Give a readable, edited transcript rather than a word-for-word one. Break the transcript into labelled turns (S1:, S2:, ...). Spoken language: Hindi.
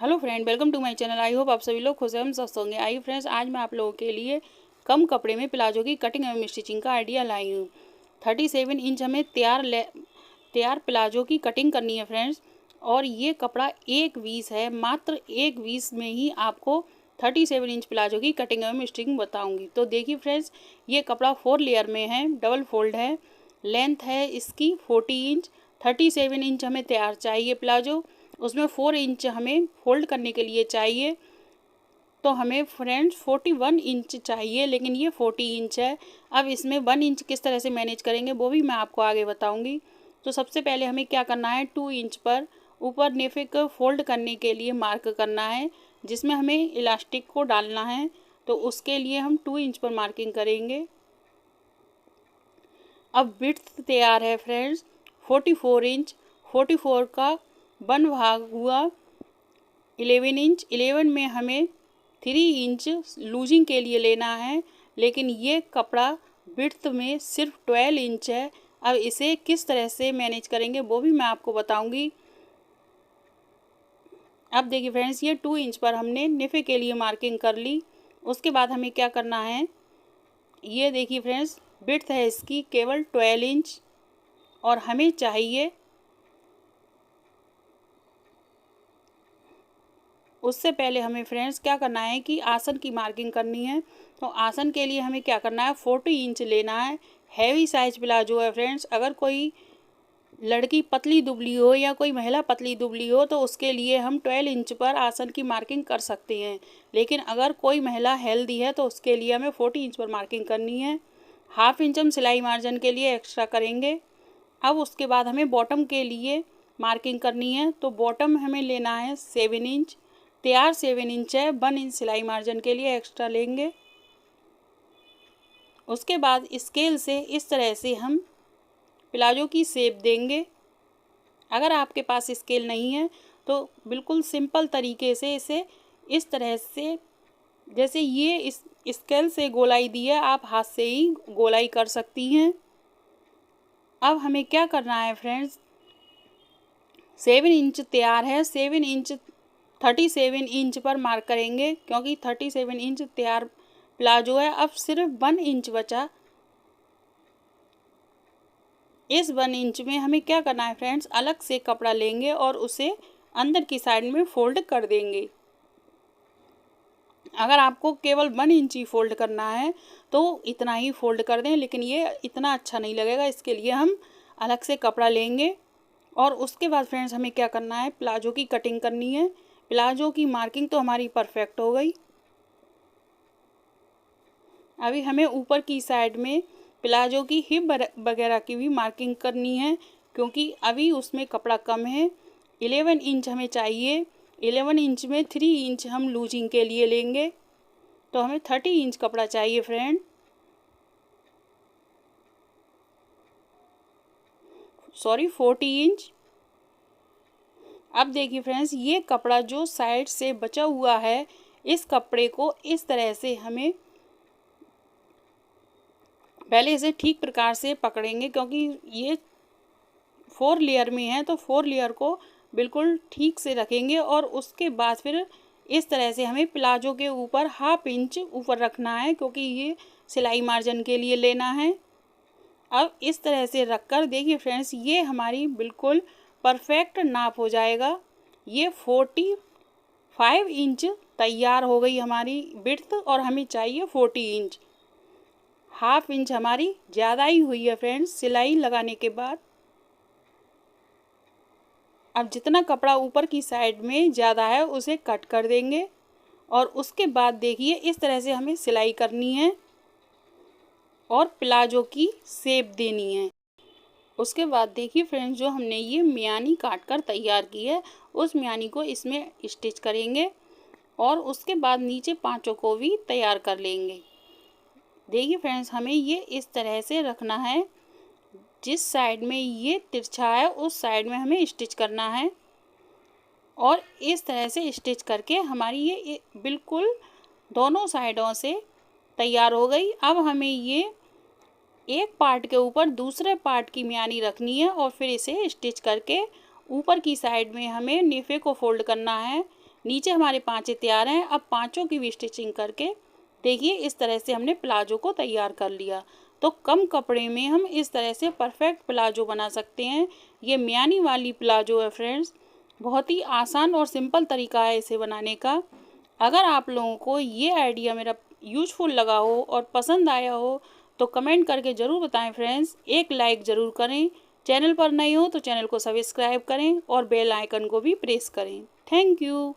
S1: Hello friend, welcome to my channel. I hope आप सभी लोग खुश हैं, स्वस्थ होंगे। आइए फ्रेंड्स, आज मैं आप लोगों के लिए कम कपड़े में प्लाजो की कटिंग एवं स्टिचिंग का आइडिया लाई हूँ। 37 इंच हमें तैयार प्लाजो की कटिंग करनी है फ्रेंड्स। और ये कपड़ा 1/20 है, मात्र 1/20 में ही आपको 37 इंच प्लाजो की कटिंग एवं स्टिचिंग बताऊँगी। तो देखिए फ्रेंड्स, ये कपड़ा 4 लेयर में है, डबल फोल्ड है, लेंथ है इसकी 40 इंच। 37 इंच हमें तैयार चाहिए प्लाजो, उसमें 4 इंच हमें फोल्ड करने के लिए चाहिए। तो हमें फ्रेंड्स 41 इंच चाहिए, लेकिन ये 40 इंच है। अब इसमें 1 इंच किस तरह से मैनेज करेंगे वो भी मैं आपको आगे बताऊंगी। तो सबसे पहले हमें क्या करना है, 2 इंच पर ऊपर नेफे को फोल्ड करने के लिए मार्क करना है, जिसमें हमें इलास्टिक को डालना है। तो उसके लिए हम 2 इंच पर मार्किंग करेंगे। अब विड्थ तैयार है फ्रेंड्स 44 इंच। 44 का 1 भाग हुआ 11 इंच। 11 में हमें 3 इंच लूजिंग के लिए लेना है, लेकिन ये कपड़ा विड्थ में सिर्फ 12 इंच है। अब इसे किस तरह से मैनेज करेंगे वो भी मैं आपको बताऊंगी। अब देखिए फ्रेंड्स, ये 2 इंच पर हमने निफे के लिए मार्किंग कर ली। उसके बाद हमें क्या करना है, ये देखिए फ्रेंड्स, विड्थ है इसकी केवल 12 इंच और हमें चाहिए, उससे पहले हमें फ्रेंड्स क्या करना है कि आसन की मार्किंग करनी है। तो आसन के लिए हमें क्या करना है, 40 इंच लेना है। हैवी साइज प्लाजो है फ्रेंड्स। अगर कोई लड़की पतली दुबली हो या कोई महिला पतली दुबली हो तो उसके लिए हम 12 इंच पर आसन की मार्किंग कर सकते हैं, लेकिन अगर कोई महिला हेल्दी है तो उसके लिए हमें 40 इंच पर मार्किंग करनी है। हाफ इंच हम सिलाई मार्जिन के लिए एक्स्ट्रा करेंगे। अब उसके बाद हमें बॉटम के लिए मार्किंग करनी है। तो बॉटम हमें लेना है 7 इंच। तैयार 7 इंच है, 1 इंच सिलाई मार्जिन के लिए एक्स्ट्रा लेंगे। उसके बाद स्केल से इस तरह से हम प्लाजो की शेप देंगे। अगर आपके पास स्केल नहीं है तो बिल्कुल सिंपल तरीके से इसे इस तरह से, जैसे ये इस स्केल से गोलाई दी है, आप हाथ से ही गोलाई कर सकती हैं। अब हमें क्या करना है फ्रेंड्स, 7 इंच तैयार है, 7 इंच 37 इंच पर मार्क करेंगे, क्योंकि 37 इंच तैयार प्लाजो है। अब सिर्फ 1 इंच बचा। इस 1 इंच में हमें क्या करना है फ्रेंड्स, अलग से कपड़ा लेंगे और उसे अंदर की साइड में फोल्ड कर देंगे। अगर आपको केवल 1 इंच ही फोल्ड करना है तो इतना ही फोल्ड कर दें, लेकिन ये इतना अच्छा नहीं लगेगा। इसके लिए हम अलग से कपड़ा लेंगे। और उसके बाद फ्रेंड्स हमें क्या करना है, प्लाजो की कटिंग करनी है। प्लाजो की मार्किंग तो हमारी परफेक्ट हो गई। अभी हमें ऊपर की साइड में प्लाजो की हिप वगैरह की भी मार्किंग करनी है, क्योंकि अभी उसमें कपड़ा कम है। 11 इंच हमें चाहिए। 11 इंच में 3 इंच हम लूजिंग के लिए लेंगे। तो हमें 30 इंच कपड़ा चाहिए फ्रेंड, सॉरी 40 इंच। अब देखिए फ्रेंड्स, ये कपड़ा जो साइड से बचा हुआ है, इस कपड़े को इस तरह से हमें पहले इसे ठीक प्रकार से पकड़ेंगे, क्योंकि ये 4 लेयर में है। तो 4 लेयर को बिल्कुल ठीक से रखेंगे और उसके बाद फिर इस तरह से हमें प्लाजो के ऊपर हाफ इंच ऊपर रखना है, क्योंकि ये सिलाई मार्जिन के लिए लेना है। अब इस तरह से रखकर देखिए फ्रेंड्स, ये हमारी बिल्कुल परफेक्ट नाप हो जाएगा। ये 45 इंच तैयार हो गई हमारी विड्थ, और हमें चाहिए 40 इंच। हाफ इंच हमारी ज़्यादा ही हुई है फ्रेंड्स सिलाई लगाने के बाद। अब जितना कपड़ा ऊपर की साइड में ज़्यादा है उसे कट कर देंगे, और उसके बाद देखिए इस तरह से हमें सिलाई करनी है और प्लाजो की शेप देनी है। उसके बाद देखिए फ्रेंड्स, जो हमने ये मियानी काट कर तैयार की है, उस मियानी को इसमें स्टिच करेंगे और उसके बाद नीचे पांचों को भी तैयार कर लेंगे। देखिए फ्रेंड्स, हमें ये इस तरह से रखना है। जिस साइड में ये तिरछा है उस साइड में हमें स्टिच करना है, और इस तरह से स्टिच करके हमारी ये बिल्कुल दोनों साइडों से तैयार हो गई। अब हमें ये एक पार्ट के ऊपर दूसरे पार्ट की मियानी रखनी है और फिर इसे स्टिच करके ऊपर की साइड में हमें नेफे को फोल्ड करना है। नीचे हमारे पाँचें तैयार हैं। अब पाँचों की भी स्टिचिंग करके देखिए इस तरह से हमने प्लाजो को तैयार कर लिया। तो कम कपड़े में हम इस तरह से परफेक्ट प्लाजो बना सकते हैं। ये म्यानी वाली प्लाजो है फ्रेंड्स। बहुत ही आसान और सिंपल तरीका है इसे बनाने का। अगर आप लोगों को ये आइडिया मेरा यूजफुल लगा हो और पसंद आया हो तो कमेंट करके ज़रूर बताएं फ्रेंड्स। एक लाइक ज़रूर करें। चैनल पर नए हो तो चैनल को सब्सक्राइब करें और बेल आइकन को भी प्रेस करें। Thank you.